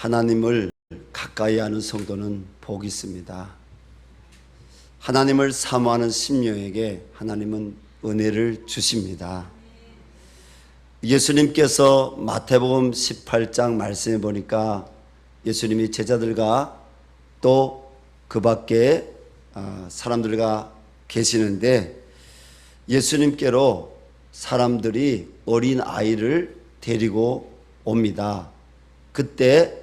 하나님을 가까이 하는 성도는 복이 있습니다. 하나님을 사모하는 심령에게 하나님은 은혜를 주십니다. 예수님께서 마태복음 18장 말씀해 보니까 예수님이 제자들과 또 그 밖에 사람들과 계시는데 예수님께로 사람들이 어린 아이를 데리고 옵니다. 그때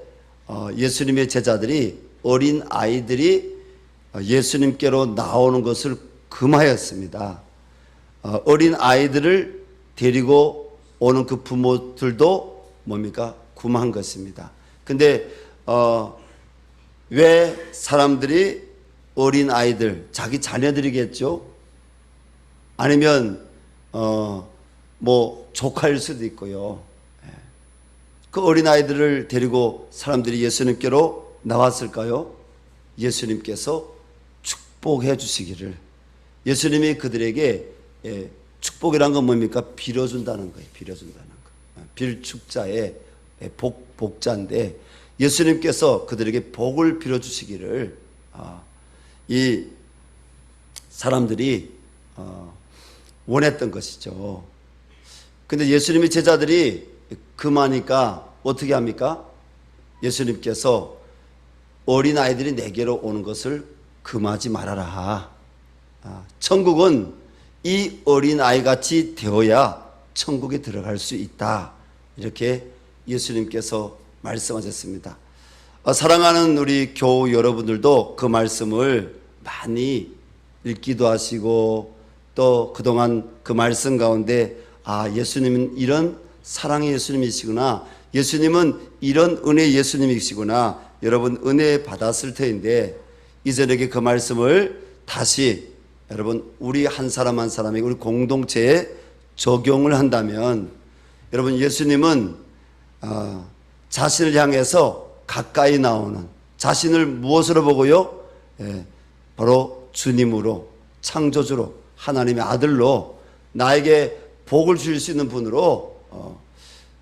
예수님의 제자들이 어린 아이들이 예수님께로 나오는 것을 금하였습니다. 어린 아이들을 데리고 오는 그 부모들도 뭡니까? 금한 것입니다. 근데 왜 사람들이 어린 아이들, 자기 자녀들이겠죠? 아니면 뭐 조카일 수도 있고요. 그 어린 아이들을 데리고 사람들이 예수님께로 나왔을까요? 예수님께서 축복해 주시기를, 예수님이 그들에게 축복이란 건 뭡니까? 빌어준다는 거예요. 빌어준다는 거. 빌축자의 복자인데 예수님께서 그들에게 복을 빌어주시기를 이 사람들이 원했던 것이죠. 근데 예수님의 제자들이 금하니까 어떻게 합니까? 예수님께서 어린아이들이 내게로 오는 것을 금하지 말아라. 천국은 이 어린아이같이 되어야 천국에 들어갈 수 있다. 이렇게 예수님께서 말씀하셨습니다. 사랑하는 우리 교우 여러분들도 그 말씀을 많이 읽기도 하시고 또 그동안 그 말씀 가운데 예수님은 이런 사랑의 예수님이시구나, 예수님은 이런 은혜의 예수님이시구나, 여러분 은혜 받았을 터인데 이전에게 그 말씀을 다시 여러분 우리 한 사람 한 사람에게 우리 공동체에 적용을 한다면 여러분 예수님은 자신을 향해서 가까이 나오는, 자신을 무엇으로 보고요? 바로 주님으로, 창조주로, 하나님의 아들로 나에게 복을 주실 수 있는 분으로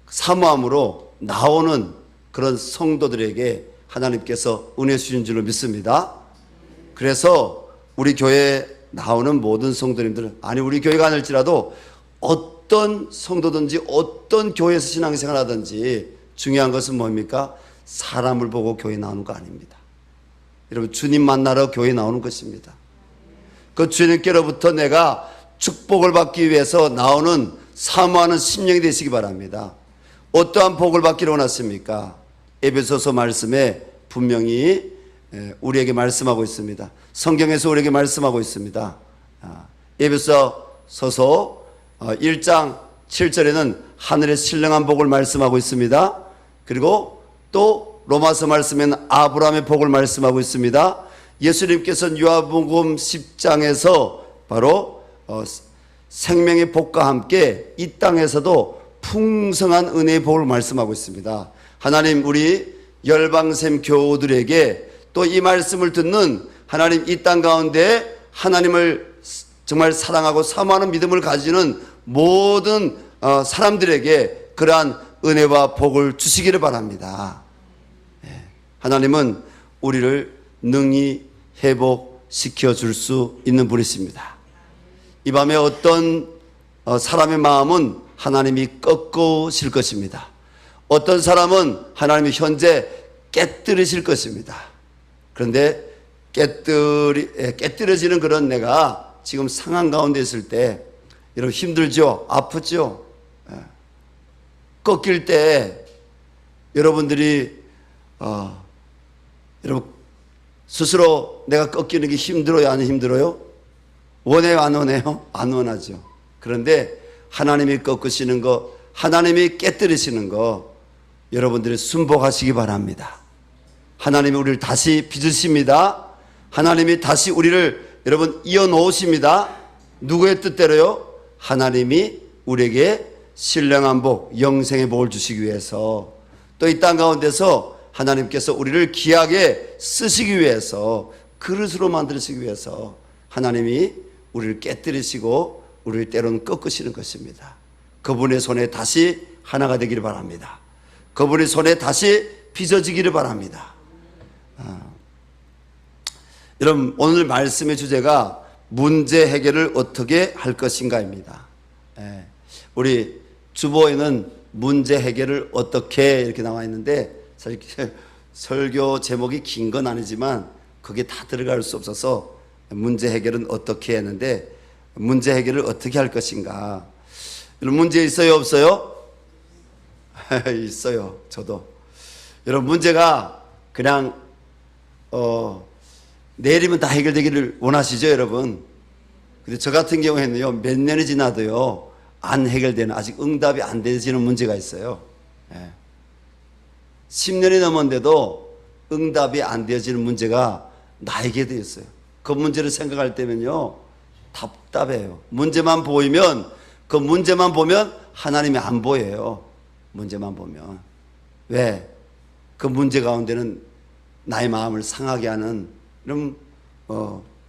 사모함으로 나오는 그런 성도들에게 하나님께서 은혜 주신 줄로 믿습니다. 그래서 우리 교회에 나오는 모든 성도님들, 아니 우리 교회가 아닐지라도 어떤 성도든지 어떤 교회에서 신앙생활 하든지 중요한 것은 뭡니까? 사람을 보고 교회 나오는 거 아닙니다. 여러분 주님 만나러 교회 나오는 것입니다. 그 주님께로부터 내가 축복을 받기 위해서 나오는 사모하는 심령이 되시기 바랍니다. 어떠한 복을 받기를 원하십니까? 에베소서 말씀에 분명히 우리에게 말씀하고 있습니다. 성경에서 우리에게 말씀하고 있습니다. 에베소서 1장 7절에는 하늘의 신령한 복을 말씀하고 있습니다. 그리고 또 로마서 말씀에는 아브라함의 복을 말씀하고 있습니다. 예수님께서는 요한복음 10장에서 바로 생명의 복과 함께 이 땅에서도 풍성한 은혜의 복을 말씀하고 있습니다. 하나님 우리 열방샘 교우들에게 또 이 말씀을 듣는 하나님 이 땅 가운데 하나님을 정말 사랑하고 사모하는 믿음을 가지는 모든 사람들에게 그러한 은혜와 복을 주시기를 바랍니다. 하나님은 우리를 능히 회복시켜 줄 수 있는 분이십니다. 이 밤에 어떤 사람의 마음은 하나님이 꺾으실 것입니다. 어떤 사람은 하나님이 현재 깨뜨리실 것입니다. 그런데 깨뜨려지는 그런 내가 지금 상황 가운데 있을 때 여러분 힘들죠? 아프죠? 꺾일 때 여러분들이 여러분 스스로 내가 꺾이는 게 힘들어요? 안 힘들어요? 원해요? 안 원해요? 안 원하죠. 그런데 하나님이 꺾으시는 거, 하나님이 깨뜨리시는 거 여러분들이 순복하시기 바랍니다. 하나님이 우리를 다시 빚으십니다. 하나님이 다시 우리를 여러분 이어놓으십니다. 누구의 뜻대로요? 하나님이 우리에게 신령한 복, 영생의 복을 주시기 위해서, 또 이 땅 가운데서 하나님께서 우리를 귀하게 쓰시기 위해서, 그릇으로 만드시기 위해서 하나님이 우리를 깨뜨리시고 우리를 때로는 꺾으시는 것입니다. 그분의 손에 다시 하나가 되기를 바랍니다. 그분의 손에 다시 빚어지기를 바랍니다. 여러분, 오늘 말씀의 주제가 문제 해결을 어떻게 할 것인가입니다. 우리 주보에는 문제 해결을 어떻게 이렇게 나와 있는데, 사실 설교 제목이 긴 건 아니지만 그게 다 들어갈 수 없어서 문제 해결은 어떻게 했는데, 문제 해결을 어떻게 할 것인가. 여러분, 문제 있어요, 없어요? 있어요. 저도. 여러분, 문제가 그냥 내일이면 다 해결되기를 원하시죠, 여러분? 근데 저 같은 경우에는요, 몇 년이 지나도요, 안 해결되는, 아직 응답이 안 되지는 문제가 있어요. 10년이 넘었는데도 응답이 안 되어지는 문제가 나에게도 있어요. 그 문제를 생각할 때면요, 답답해요. 문제만 보이면, 그 문제만 보면 하나님이 안 보여요. 문제만 보면. 왜? 그 문제 가운데는 나의 마음을 상하게 하는 이런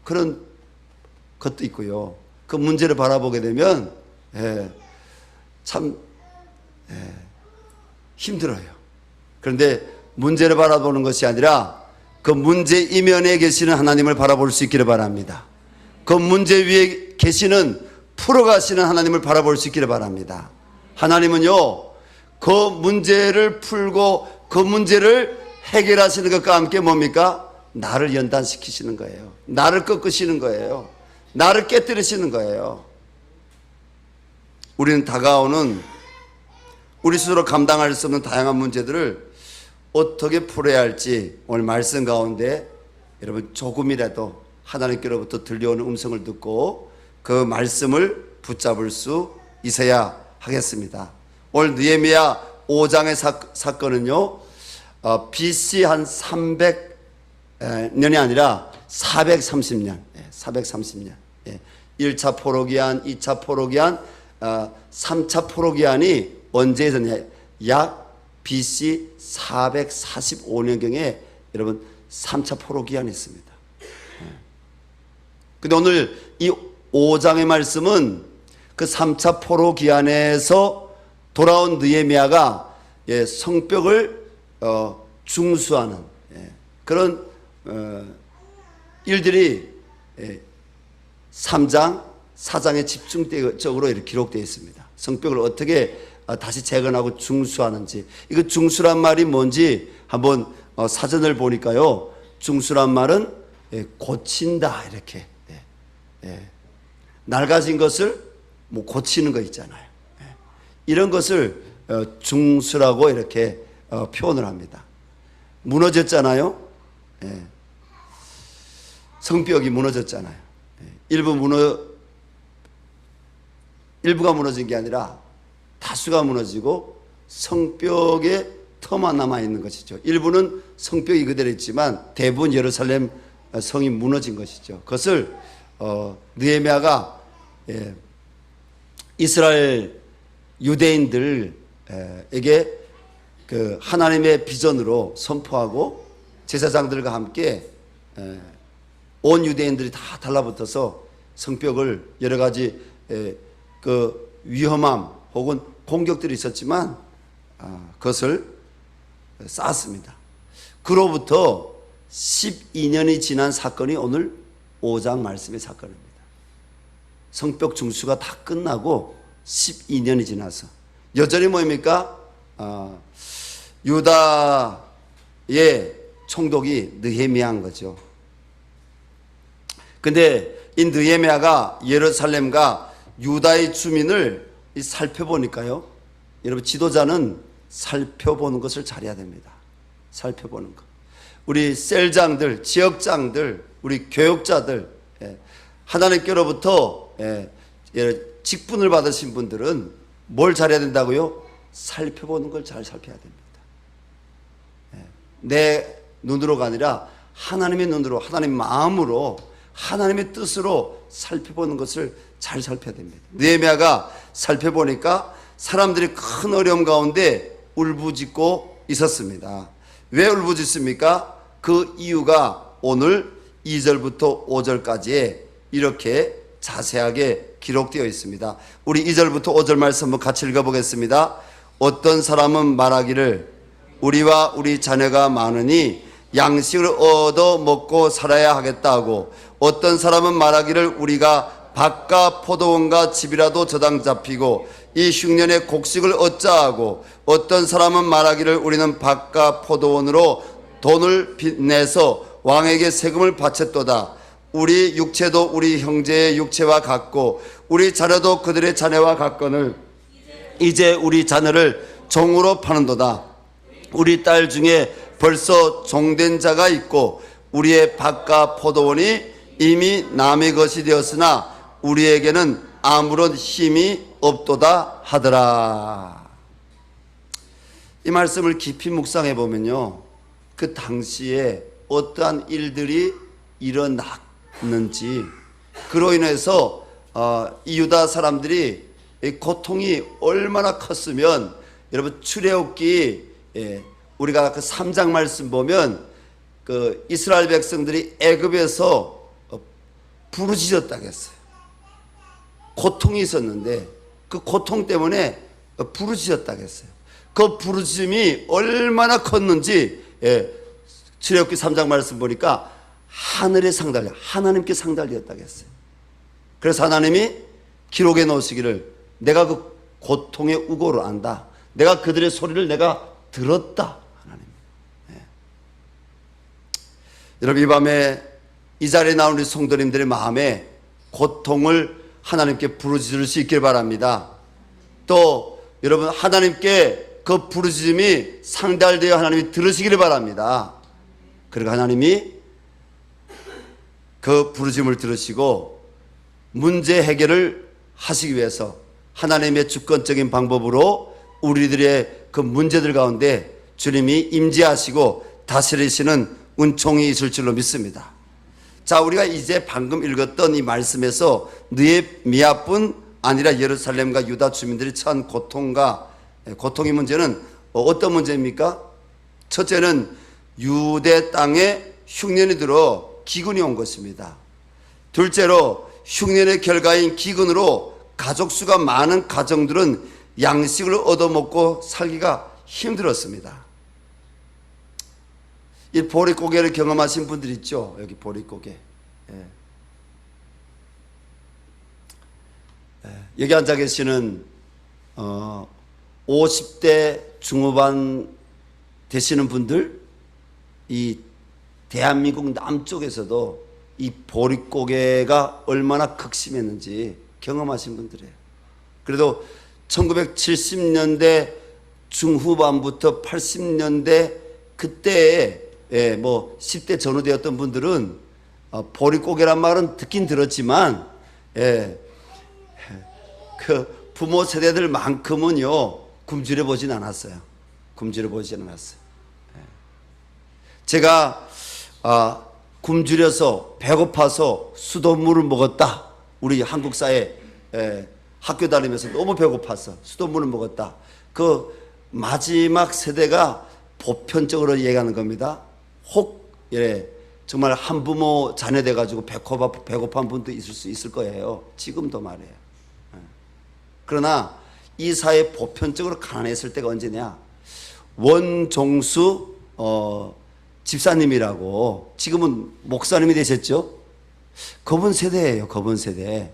그런 것도 있고요. 그 문제를 바라보게 되면 참 힘들어요. 그런데 문제를 바라보는 것이 아니라 그 문제 이면에 계시는 하나님을 바라볼 수 있기를 바랍니다. 그 문제 위에 계시는 풀어가시는 하나님을 바라볼 수 있기를 바랍니다. 하나님은요, 그 문제를 풀고 그 문제를 해결하시는 것과 함께 뭡니까? 나를 연단시키시는 거예요. 나를 꺾으시는 거예요. 나를 깨뜨리시는 거예요. 우리는 다가오는 우리 스스로 감당할 수 없는 다양한 문제들을 어떻게 풀어야 할지 오늘 말씀 가운데 여러분 조금이라도 하나님께로부터 들려오는 음성을 듣고 그 말씀을 붙잡을 수 있어야 하겠습니다. 오늘 느헤미야 5장의 사건은요, BC 한 300년이 아니라 430년, 430년. 1차 포로기한, 2차 포로기한, 3차 포로기한이 언제 있었냐? 약 BC 445년경에 여러분 3차 포로기한이 있습니다. 근데 오늘 이 5장의 말씀은 그 3차 포로기한에서 돌아온 느헤미야가 성벽을 중수하는 그런 일들이 3장, 4장에 집중적으로 이렇게 기록되어 있습니다. 성벽을 어떻게 다시 재건하고 중수하는지. 이거 중수란 말이 뭔지 한번 사전을 보니까요, 중수란 말은 고친다, 이렇게. 낡아진 것을 뭐 고치는 거 있잖아요. 이런 것을 중수라고 이렇게 표현을 합니다. 무너졌잖아요. 성벽이 무너졌잖아요. 일부가 무너진 게 아니라 다수가 무너지고 성벽에 터만 남아있는 것이죠. 일부는 성벽이 그대로 있지만 대부분 예루살렘 성이 무너진 것이죠. 그것을 느헤미야가 이스라엘 유대인들에게 그 하나님의 비전으로 선포하고 제사장들과 함께 온 유대인들이 다 달라붙어서 성벽을 여러 가지 그 위험함 혹은 공격들이 있었지만 그것을 쌓았습니다. 그로부터 12년이 지난 사건이 오늘 5장 말씀의 사건입니다. 성벽 중수가 다 끝나고 12년이 지나서 여전히 뭡니까? 유다의 총독이 느헤미야인 거죠. 근데 이 느헤미야가 예루살렘과 유다의 주민을 살펴보니까요, 여러분 지도자는 살펴보는 것을 잘해야 됩니다. 살펴보는 것. 우리 셀장들, 지역장들, 우리 교육자들, 하나님께로부터 직분을 받으신 분들은 뭘 잘해야 된다고요? 살펴보는 걸 잘 살펴야 됩니다. 내 눈으로가 아니라 하나님의 눈으로, 하나님 마음으로, 하나님의 뜻으로 살펴보는 것을 잘 살펴야 됩니다. 느헤미야가 살펴보니까 사람들이 큰 어려움 가운데 울부짖고 있었습니다. 왜 울부짖습니까? 그 이유가 오늘 2절부터 5절까지에 이렇게 자세하게 기록되어 있습니다. 우리 2절부터 5절 말씀 한번 같이 읽어보겠습니다. 어떤 사람은 말하기를 우리와 우리 자녀가 많으니 양식을 얻어 먹고 살아야 하겠다 하고, 어떤 사람은 말하기를 우리가 밭과 포도원과 집이라도 저당 잡히고 이 흉년에 곡식을 얻자 하고, 어떤 사람은 말하기를 우리는 밭과 포도원으로 돈을 내서 왕에게 세금을 바쳤도다. 우리 육체도 우리 형제의 육체와 같고 우리 자녀도 그들의 자녀와 같거늘 이제 우리 자녀를 종으로 파는도다. 우리 딸 중에 벌써 종된 자가 있고 우리의 밭과 포도원이 이미 남의 것이 되었으나 우리에게는 아무런 힘이 없도다 하더라. 이 말씀을 깊이 묵상해 보면요, 그 당시에 어떠한 일들이 일어났는지, 그로 인해서 이 유다 사람들이 고통이 얼마나 컸으면, 여러분 출애굽기 우리가 그 3장 말씀 보면 그 이스라엘 백성들이 애굽에서 부르짖었다고 했어요. 고통이 있었는데 그 고통 때문에 부르짖었다고 했어요. 그 부르짖음이 얼마나 컸는지 출애굽기 3장 말씀 보니까 하늘에 상달려, 하나님께 상달렸다고 했어요. 그래서 하나님이 기록해 놓으시기를 내가 그 고통의 우고를 안다. 내가 그들의 소리를 내가 들었다. 하나님. 여러분, 이 밤에 이 자리에 나온 우리 성도님들의 마음에 고통을 하나님께 부르짖을 수 있길 바랍니다. 또 여러분, 하나님께 그 부르짖음이 상달되어 하나님이 들으시기를 바랍니다. 그리고 하나님이 그 부르짖음을 들으시고 문제 해결을 하시기 위해서 하나님의 주권적인 방법으로 우리들의 그 문제들 가운데 주님이 임재하시고 다스리시는 은총이 있을 줄로 믿습니다. 자, 우리가 이제 방금 읽었던 이 말씀에서 느헤미야뿐 아니라 예루살렘과 유다 주민들이 처한 고통의 문제는 어떤 문제입니까? 첫째는 유대 땅에 흉년이 들어 기근이 온 것입니다. 둘째로 흉년의 결과인 기근으로 가족 수가 많은 가정들은 양식을 얻어먹고 살기가 힘들었습니다. 이 보릿고개를 경험하신 분들 있죠? 여기 보릿고개. 여기 앉아 계시는 50대 중후반 되시는 분들, 이 대한민국 남쪽에서도 이 보릿고개가 얼마나 극심했는지 경험하신 분들이에요. 그래도 1970년대 중후반부터 80년대 그때에 뭐 10대 전후되었던 분들은 보릿고개란 말은 듣긴 들었지만 그 부모 세대들만큼은요 굶주려 보진 않았어요. 굶주려 보진 않았어요. 제가 굶주려서 배고파서 수돗물을 먹었다. 우리 한국 사회 학교 다니면서 너무 배고파서 수돗물을 먹었다. 그 마지막 세대가 보편적으로 얘기하는 겁니다. 혹 정말 한부모 자녀 돼가지고 배고픈 분도 있을 수 있을 거예요. 지금도 말이에요. 그러나 이 사회 보편적으로 가난했을 때가 언제냐? 원종수 집사님이라고, 지금은 목사님이 되셨죠? 그분 세대예요. 그분 세대.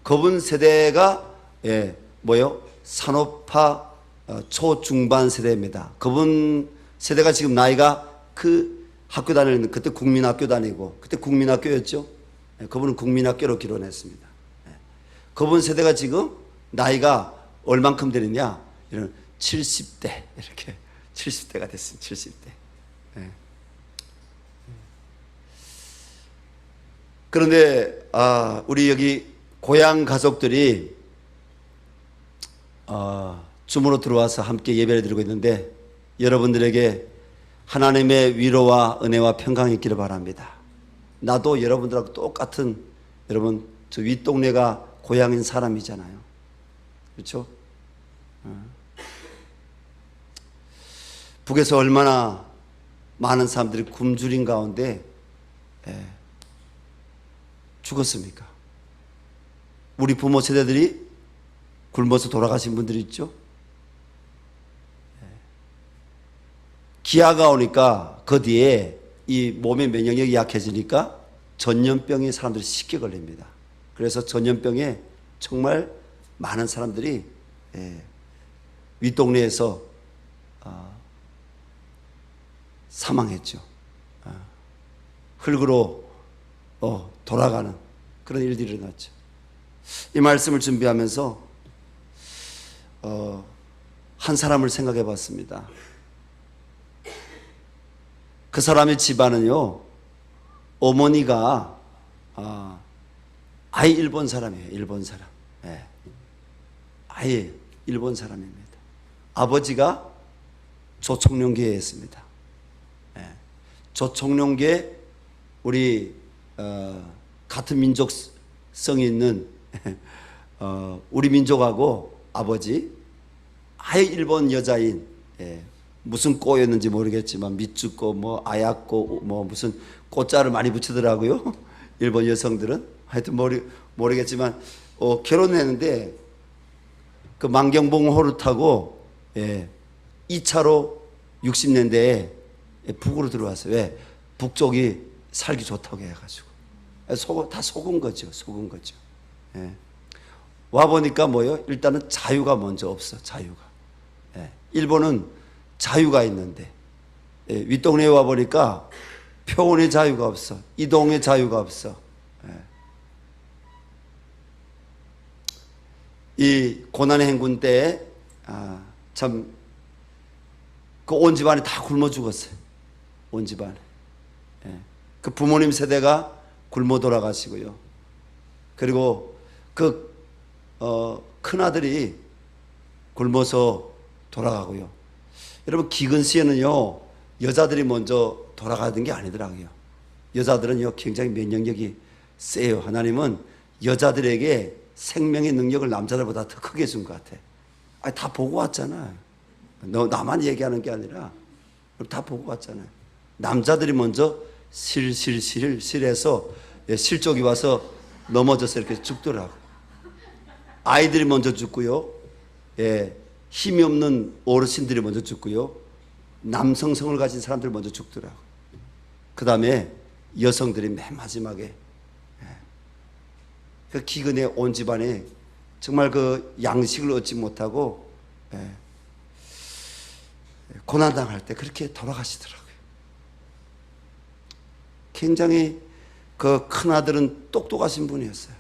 그분 세대가 산업화 초중반 세대입니다. 그분 세대가 지금 나이가 그 학교 다니는, 그때 국민학교 다니고, 그때 국민학교였죠? 그분은 국민학교로 기론했습니다. 그분 세대가 지금 나이가 얼만큼 되느냐? 이런 70대, 이렇게 70대가 됐습니다. 70대. 그런데 우리 여기 고향 가족들이 줌으로 들어와서 함께 예배를 드리고 있는데, 여러분들에게 하나님의 위로와 은혜와 평강이 있기를 바랍니다. 나도 여러분들하고 똑같은, 여러분 저 윗동네가 고향인 사람이잖아요. 그렇죠? 북에서 얼마나 많은 사람들이 굶주린 가운데 죽었습니까? 우리 부모 세대들이 굶어서 돌아가신 분들이 있죠? 기아가 오니까 그 뒤에 이 몸의 면역력이 약해지니까 전염병에 사람들이 쉽게 걸립니다. 그래서 전염병에 정말 많은 사람들이 윗동네에서 사망했죠. 흙으로 돌아가는 그런 일들이 일어났죠. 이 말씀을 준비하면서 한 사람을 생각해 봤습니다. 그 사람의 집안은요, 어머니가 아예 일본 사람이에요. 일본 사람. 예. 아예 일본 사람입니다. 아버지가 조총련계에 있습니다. 예. 조총련계 우리 같은 민족성이 있는 우리 민족하고 아버지 아예 일본 여자인, 무슨 꼬였는지 모르겠지만 미츠꼬 뭐 아야꼬 뭐 무슨 꼬자를 많이 붙이더라고요. 일본 여성들은 하여튼 모르겠지만 결혼했는데 그 만경봉호를 타고 2차로 60년대에 북으로 들어왔어요. 왜? 북쪽이 살기 좋다고 해가지고 다 속은 거죠. 속은 거죠. 와 보니까 뭐요? 일단은 자유가 먼저 없어. 자유가. 일본은 자유가 있는데 윗동네에 와 보니까 표현의 자유가 없어. 이동의 자유가 없어. 이 고난의 행군 때에 참 그 온 집안이 다 굶어 죽었어요. 온 집안에. 그 부모님 세대가 굶어 돌아가시고요. 그리고 그 큰아들이 굶어서 돌아가고요. 여러분, 기근 시에는요, 여자들이 먼저 돌아가는 게 아니더라고요. 여자들은요, 굉장히 면역력이 세요. 하나님은 여자들에게 생명의 능력을 남자들보다 더 크게 준 것 같아. 아니, 다 보고 왔잖아. 너 나만 얘기하는 게 아니라 다 보고 왔잖아요. 남자들이 먼저 실해서 실족이 와서 넘어져서 이렇게 죽더라고. 아이들이 먼저 죽고요. 힘이 없는 어르신들이 먼저 죽고요. 남성성을 가진 사람들이 먼저 죽더라고. 그 다음에 여성들이 맨 마지막에. 그 기근에 온 집안에 정말 그 양식을 얻지 못하고 고난당할 때 그렇게 돌아가시더라고요. 굉장히 그 큰아들은 똑똑하신 분이었어요.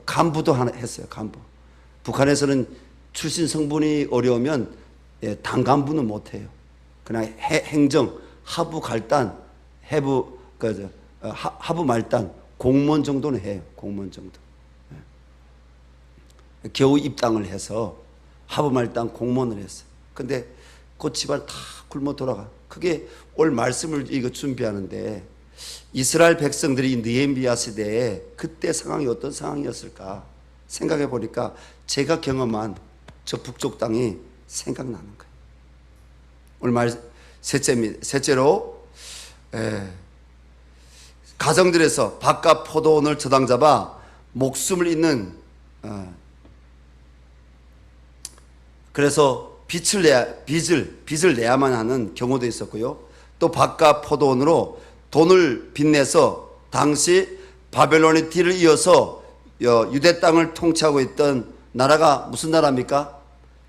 간부도 하나 했어요. 간부. 북한에서는 출신 성분이 어려우면 당간부는 못해요. 그냥 행정, 하부 갈단, 하부 말단, 공무원 정도는 해요. 공무원 정도. 겨우 입당을 해서 하부 말단 공무원을 했어요. 근데 그 집안 다 굶어 돌아가. 그게 올 말씀을 이거 준비하는데 이스라엘 백성들이 느헤미야 시대에 그때 상황이 어떤 상황이었을까 생각해 보니까 제가 경험한 저 북쪽 땅이 생각나는 거예요. 오늘 말 셋째로 가정들에서 밭과 포도원을 저당 잡아 목숨을 잇는 그래서 빚을 내야만 하는 경우도 있었고요. 또 밭과 포도원으로 돈을 빚내서 당시 바벨론의 뒤를 이어서 유대 땅을 통치하고 있던 나라가 무슨 나라입니까?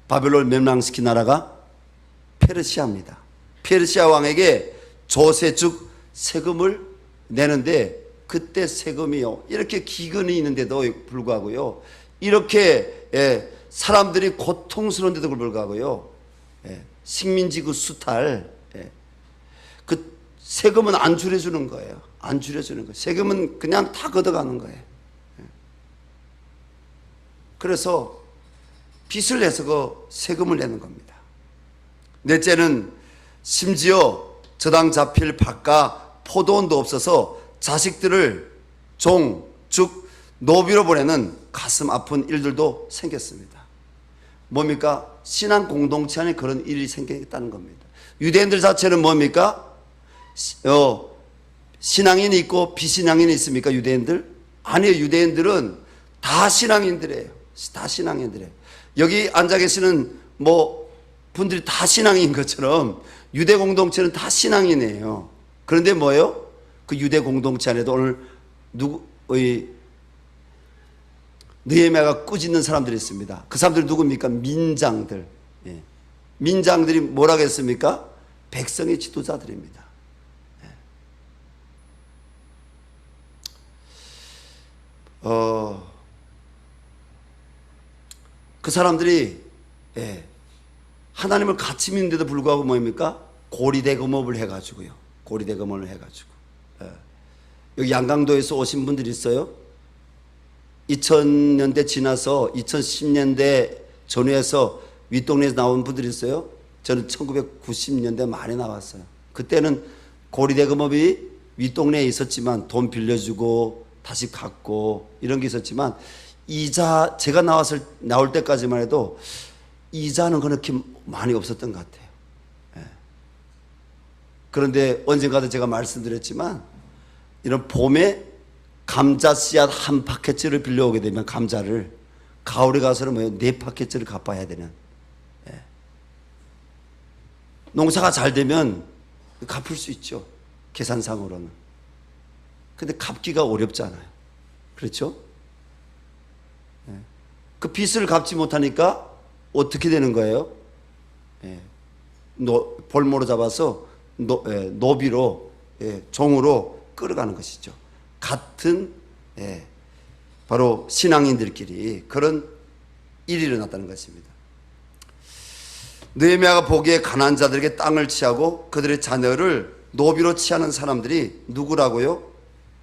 바벨론을 멸망시킨 나라가 페르시아입니다. 페르시아 왕에게 조세죽 세금을 내는데 그때 세금이요, 이렇게 기근이 있는데도 불구하고요, 이렇게 사람들이 고통스러운데도 불구하고요, 식민지구 수탈, 그 세금은 안 줄여주는 거예요. 안 줄여주는 거예요. 세금은 그냥 다 걷어가는 거예요. 그래서 빚을 내서 그 세금을 내는 겁니다. 넷째는 심지어 저당 잡힐 밭과 포도원도 없어서 자식들을 종, 죽, 노비로 보내는 가슴 아픈 일들도 생겼습니다. 뭡니까? 신앙 공동체 안에 그런 일이 생겼다는 겁니다. 유대인들 자체는 뭡니까? 신앙인이 있고 비신앙인이 있습니까? 유대인들? 아니에요. 유대인들은 다 신앙인들이에요. 다 신앙인들이에요. 여기 앉아 계시는 뭐 분들이 다 신앙인 것처럼 유대 공동체는 다 신앙인이에요. 그런데 뭐예요? 그 유대 공동체 안에도 오늘 느헤미야가 꾸짖는 사람들이 있습니다. 그 사람들이 누굽니까? 민장들. 예. 민장들이 뭐라고 했습니까? 백성의 지도자들입니다. 예. 그 사람들이 하나님을 같이 믿는데도 불구하고 뭡니까? 고리대금업을 해가지고요. 고리대금업을 해가지고. 여기 양강도에서 오신 분들이 있어요. 2000년대 지나서 2010년대 전후에서 윗동네에서 나온 분들이 있어요. 저는 1990년대 말에 나왔어요. 그때는 고리대금업이 윗동네에 있었지만 돈 빌려주고 다시 갚고 이런 게 있었지만 이자, 제가 나올 때까지만 해도 이자는 그렇게 많이 없었던 것 같아요. 그런데 언젠가도 제가 말씀드렸지만 이런 봄에 감자 씨앗 한 파켓째를 빌려오게 되면 감자를 가을에 가서는 뭐예요? 4파켓째를 갚아야 되는. 농사가 잘 되면 갚을 수 있죠. 계산상으로는. 근데 갚기가 어렵잖아요. 그렇죠? 그 빚을 갚지 못하니까 어떻게 되는 거예요? 볼모로 잡아서 노비로 종으로 끌어가는 것이죠. 같은 바로 신앙인들끼리 그런 일이 일어났다는 것입니다. 느헤미야가 보기에 가난한 자들에게 땅을 취하고 그들의 자녀를 노비로 취하는 사람들이 누구라고요?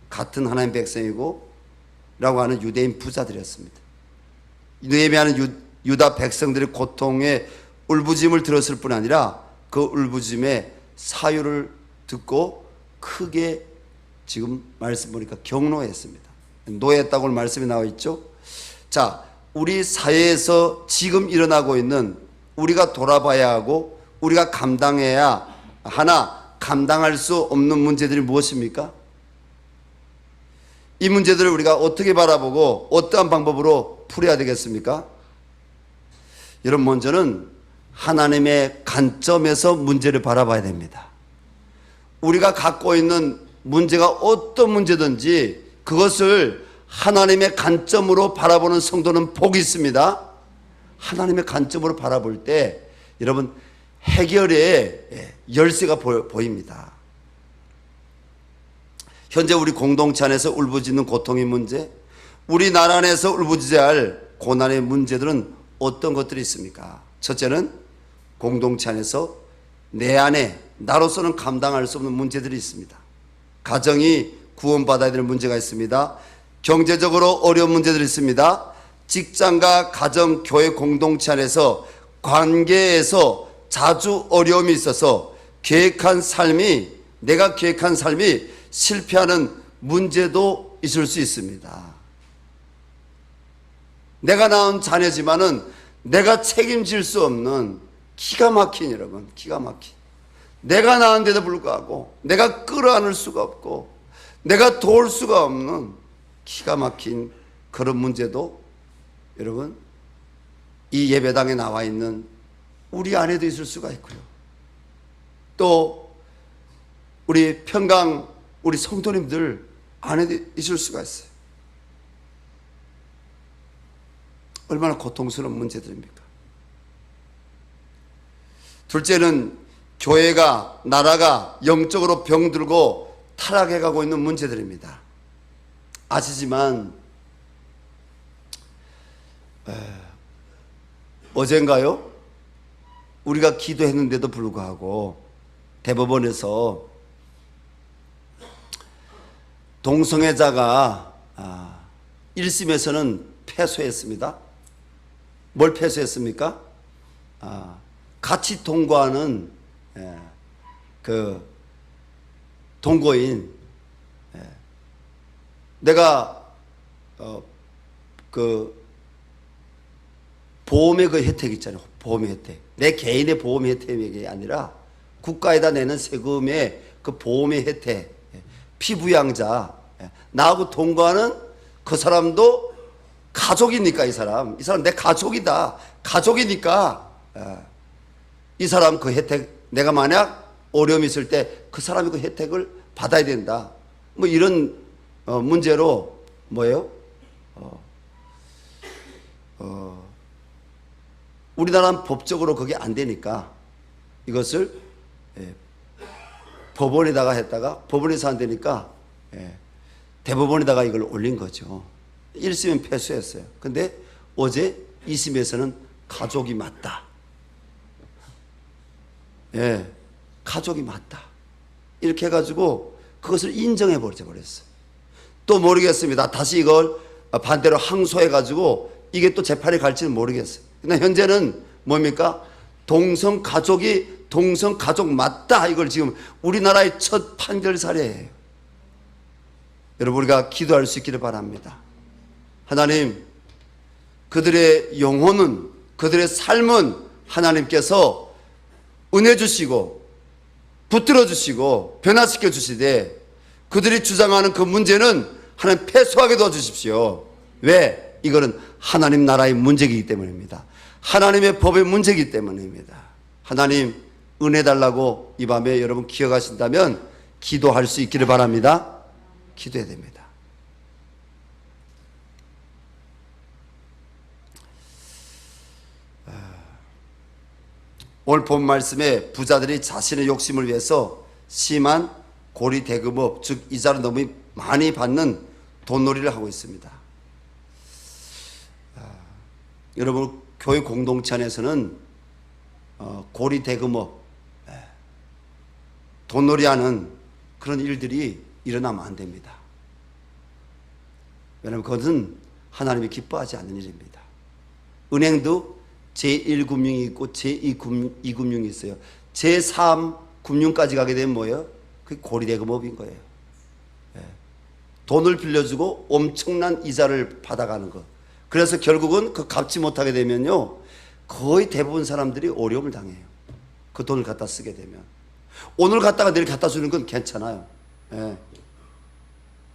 같은 하나님 백성이고 라고 하는 유대인 부자들이었습니다. 느헤미야는 유다 백성들의 고통에 울부짖음을 들었을 뿐 아니라 그 울부짖음의 사유를 듣고 크게 지금 말씀 보니까 경노했습니다. 노했다고 말씀이 나와 있죠. 자, 우리 사회에서 지금 일어나고 있는 우리가 돌아봐야 하고 우리가 감당해야 하나 감당할 수 없는 문제들이 무엇입니까? 이 문제들을 우리가 어떻게 바라보고 어떠한 방법으로 풀어야 되겠습니까? 여러분, 먼저는 하나님의 관점에서 문제를 바라봐야 됩니다. 우리가 갖고 있는 문제가 어떤 문제든지 그것을 하나님의 관점으로 바라보는 성도는 복이 있습니다. 하나님의 관점으로 바라볼 때 여러분 해결의 열쇠가 보입니다. 현재 우리 공동체 안에서 울부짖는 고통의 문제, 우리나라 안에서 울부짖어야 할 고난의 문제들은 어떤 것들이 있습니까? 첫째는 공동체 안에서 내 안에 나로서는 감당할 수 없는 문제들이 있습니다. 가정이 구원받아야 되는 문제가 있습니다. 경제적으로 어려운 문제들이 있습니다. 직장과 가정, 교회 공동체 안에서 관계에서 자주 어려움이 있어서 내가 계획한 삶이 실패하는 문제도 있을 수 있습니다. 내가 낳은 자녀지만은 내가 책임질 수 없는 기가 막힌, 여러분, 기가 막힌, 내가 낳은데도 불구하고 내가 끌어안을 수가 없고 내가 도울 수가 없는 기가 막힌 그런 문제도 여러분 이 예배당에 나와 있는 우리 안에도 있을 수가 있고요. 또 우리 평강 우리 성도님들 안에도 있을 수가 있어요. 얼마나 고통스러운 문제들입니까? 둘째는 교회가, 나라가 영적으로 병들고 타락해가고 있는 문제들입니다. 아시지만 어젠가요? 우리가 기도했는데도 불구하고 대법원에서 동성애자가 1심에서는 패소했습니다. 뭘 패소했습니까? 같이 동거하는 그 동거인, 내가 그 보험의 그 혜택 있잖아요. 보험의 혜택. 내 개인의 보험의 혜택이 아니라 국가에다 내는 세금의 그 보험의 혜택. 피부양자, 나하고 동거하는 그 사람도 가족이니까 이 사람 내 가족이다. 가족이니까 이 사람 그 혜택, 내가 만약 어려움이 있을 때 그 사람이 그 혜택을 받아야 된다. 뭐 이런 문제로 뭐예요? 우리나라는 법적으로 그게 안 되니까 이것을 법원에다가 했다가 법원에서 안 되니까 대법원에다가 이걸 올린 거죠. 1심은 패소했어요. 근데 어제 2심에서는 가족이 맞다. 가족이 맞다. 이렇게 해가지고 그것을 인정해 버렸어요. 또 모르겠습니다. 다시 이걸 반대로 항소해가지고 이게 또 재판에 갈지는 모르겠어요. 근데 현재는 뭡니까? 동성 가족 맞다. 이걸 지금 우리나라의 첫 판결 사례예요. 여러분, 우리가 기도할 수 있기를 바랍니다. 하나님, 그들의 영혼은, 그들의 삶은 하나님께서 은혜 주시고 붙들어 주시고 변화시켜 주시되 그들이 주장하는 그 문제는 하나님 패소하게 도와주십시오. 왜? 이거는 하나님 나라의 문제이기 때문입니다. 하나님의 법의 문제이기 때문입니다. 하나님 은혜 달라고 이 밤에 여러분 기억하신다면 기도할 수 있기를 바랍니다. 기도해야 됩니다. 오늘 본 말씀에 부자들이 자신의 욕심을 위해서 심한 고리 대금업, 즉 이자를 너무 많이 받는 돈놀이를 하고 있습니다. 여러분, 교회 공동체 안에서는 고리 대금업, 돈놀이하는 그런 일들이 일어나면 안 됩니다. 왜냐하면 그것은 하나님이 기뻐하지 않는 일입니다. 은행도 제1금융이 있고 제2금융이 있어요. 제3금융까지 가게 되면 뭐예요? 그게 고리대금업인 거예요. 돈을 빌려주고 엄청난 이자를 받아가는 것. 그래서 결국은 그 갚지 못하게 되면요, 거의 대부분 사람들이 어려움을 당해요. 그 돈을 갖다 쓰게 되면. 오늘 갖다가 내일 갖다 주는 건 괜찮아요.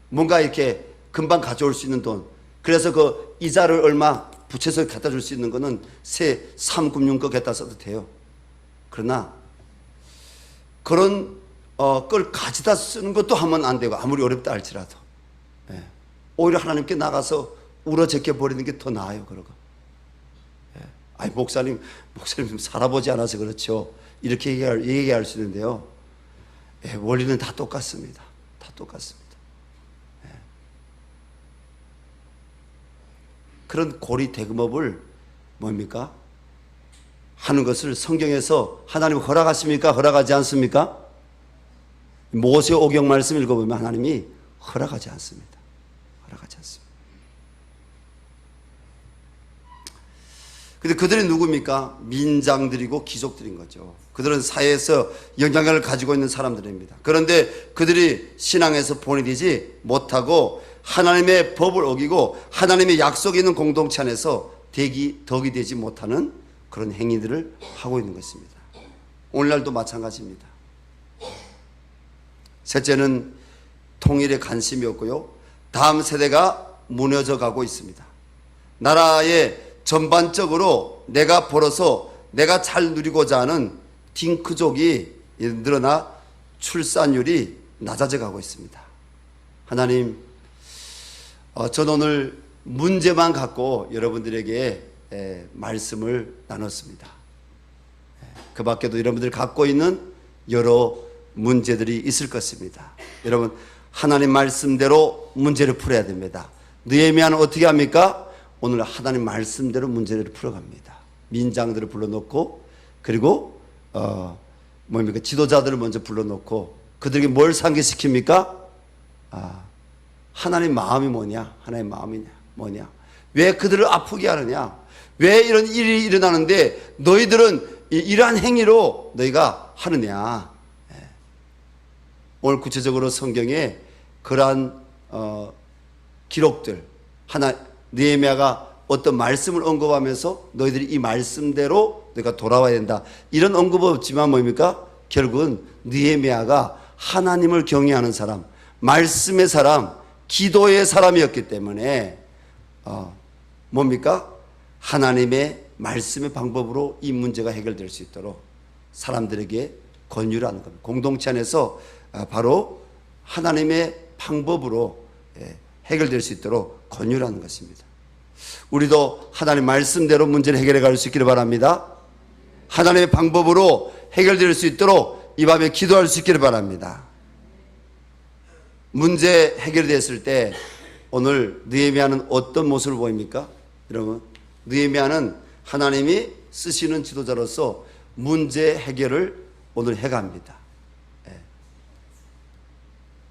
뭔가 이렇게 금방 가져올 수 있는 돈. 그래서 그 이자를 얼마 부채에서 갖다 줄 수 있는 거는 새 3금융 거 갖다 써도 돼요. 그러나 그런 걸 가져다 쓰는 것도 하면 안 되고, 아무리 어렵다 할지라도 오히려 하나님께 나가서 울어제껴 버리는 게 더 나아요. 그러고 아니 목사님 좀 살아보지 않아서 그렇죠, 이렇게 얘기할 수 있는데요. 원리는 다 똑같습니다. 다 똑같습니다. 그런 고리 대금업을 뭡니까? 하는 것을 성경에서 하나님 허락하십니까? 허락하지 않습니까? 모세 오경 말씀 읽어보면 하나님이 허락하지 않습니다. 허락하지 않습니다. 근데 그들이 누굽니까? 민장들이고 귀족들인 거죠. 그들은 사회에서 영향력을 가지고 있는 사람들입니다. 그런데 그들이 신앙에서 본이 못하고 하나님의 법을 어기고 하나님의 약속이 있는 공동체 안에서 덕이 되지 못하는 그런 행위들을 하고 있는 것입니다. 오늘날도 마찬가지입니다. 셋째는 통일에 관심이 없고요, 다음 세대가 무너져 가고 있습니다. 나라의 전반적으로 내가 벌어서 내가 잘 누리고자 하는 딩크족이 늘어나 출산율이 낮아져 가고 있습니다. 하나님, 저는 오늘 문제만 갖고 여러분들에게 말씀을 나눴습니다. 그 밖에도 여러분들이 갖고 있는 여러 문제들이 있을 것입니다. 여러분, 하나님 말씀대로 문제를 풀어야 됩니다. 느헤미야는 어떻게 합니까? 오늘 하나님 말씀대로 문제를 풀어갑니다. 민장들을 불러놓고, 그리고 뭡니까? 지도자들을 먼저 불러놓고 그들에게 뭘 상기시킵니까? 하나님 마음이 뭐냐? 하나님 마음이 뭐냐? 왜 그들을 아프게 하느냐? 왜 이런 일이 일어나는데 너희들은 이러한 행위로 너희가 하느냐? 오늘 구체적으로 성경에 그러한 기록들, 느헤미야가 어떤 말씀을 언급하면서 너희들이 이 말씀대로 너희가 돌아와야 된다, 이런 언급 없지만 뭡니까? 결국은 느헤미야가 하나님을 경외하는 사람, 말씀의 사람, 기도의 사람이었기 때문에 뭡니까? 하나님의 말씀의 방법으로 이 문제가 해결될 수 있도록 사람들에게 권유를 하는 겁니다. 공동체 안에서 바로 하나님의 방법으로 해결될 수 있도록 권유를 하는 것입니다. 우리도 하나님 말씀대로 문제를 해결해 갈 수 있기를 바랍니다. 하나님의 방법으로 해결될 수 있도록 이 밤에 기도할 수 있기를 바랍니다. 문제 해결됐을 때 오늘 느헤미야는 어떤 모습을 보입니까? 여러분, 느헤미야는 하나님이 쓰시는 지도자로서 문제 해결을 오늘 해갑니다.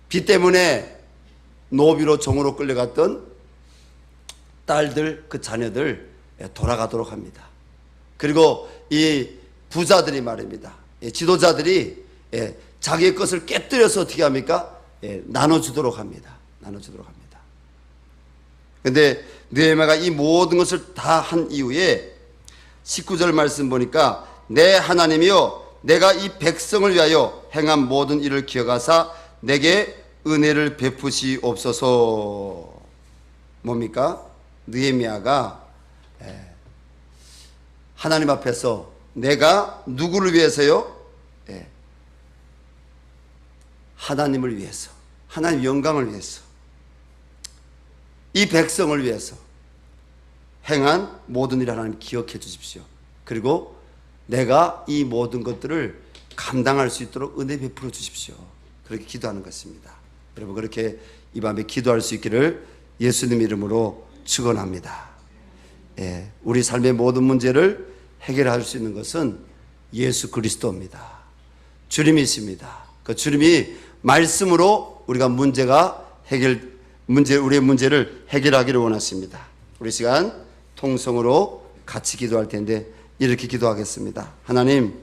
빚 때문에 노비로 종으로 끌려갔던 딸들, 그 자녀들 돌아가도록 합니다. 그리고 이 부자들이 말입니다. 지도자들이 자기의 것을 깨뜨려서 어떻게 합니까? 나눠주도록 합니다. 나눠주도록 합니다. 그런데 느헤미야가 이 모든 것을 다 한 이후에 19절 말씀 보니까 내 하나님이여 내가 이 백성을 위하여 행한 모든 일을 기억하사 내게 은혜를 베푸시옵소서. 뭡니까? 느헤미야가 하나님 앞에서 내가 누구를 위해서요? 하나님을 위해서, 하나님 영광을 위해서, 이 백성을 위해서 행한 모든 일을 하나님 기억해 주십시오. 그리고 내가 이 모든 것들을 감당할 수 있도록 은혜 베풀어 주십시오. 그렇게 기도하는 것입니다. 여러분, 그렇게 이 밤에 기도할 수 있기를 예수님 이름으로 축원합니다. 우리 삶의 모든 문제를 해결할 수 있는 것은 예수 그리스도입니다. 주님이십니다. 그 주님이 말씀으로 우리가 우리의 문제를 해결하기를 원하십니다. 우리 시간 통성으로 같이 기도할 텐데 이렇게 기도하겠습니다. 하나님,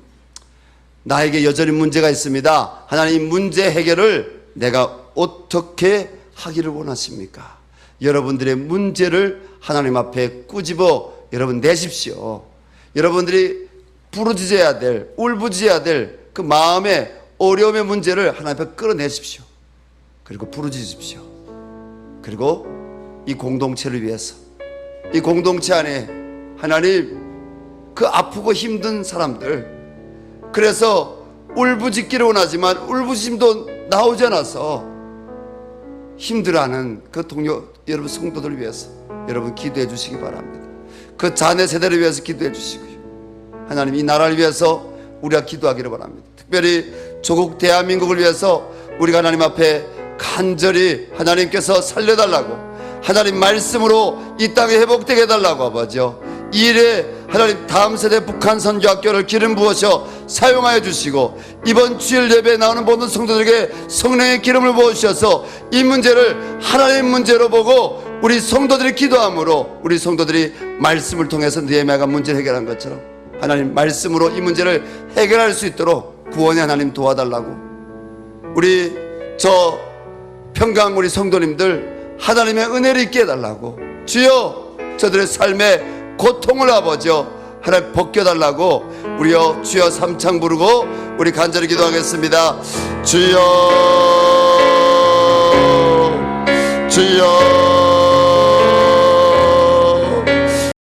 나에게 여전히 문제가 있습니다. 하나님, 문제 해결을 내가 어떻게 하기를 원하십니까? 여러분들의 문제를 하나님 앞에 꾸집어 여러분 내십시오. 여러분들이 부르짖어야 될, 울부짖어야 될 그 마음의 어려움의 문제를 하나님 앞에 끌어내십시오. 그리고 부르짖으십시오. 그리고 이 공동체를 위해서, 이 공동체 안에 하나님 그 아프고 힘든 사람들, 그래서 울부짖기를 원하지만 울부짖음도 나오지 않아서 힘들어하는 그 동료 여러분 성도들을 위해서 여러분 기도해 주시기 바랍니다. 그 자녀 세대를 위해서 기도해 주시고요. 하나님, 이 나라를 위해서 우리가 기도하기를 바랍니다. 특별히 조국 대한민국을 위해서 우리가 하나님 앞에 간절히 하나님께서 살려달라고, 하나님 말씀으로 이 땅에 회복되게 해달라고 아버지요. 이 일에 하나님 다음 세대 북한 선교학교를 기름 부으셔 사용하여 주시고, 이번 주일 예배에 나오는 모든 성도들에게 성령의 기름을 부으셔서 이 문제를 하나님의 문제로 보고 우리 성도들이 기도함으로 우리 성도들이 말씀을 통해서 느헤미야가 문제를 해결한 것처럼 하나님 말씀으로 이 문제를 해결할 수 있도록 구원의 하나님 도와달라고, 우리 저 평강 우리 성도님들 하나님의 은혜를 있게 해달라고, 주여 저들의 삶의 고통을 아버지여 하나님 벗겨달라고 우리여 주여 삼창 부르고 우리 간절히 기도하겠습니다. 주여 주여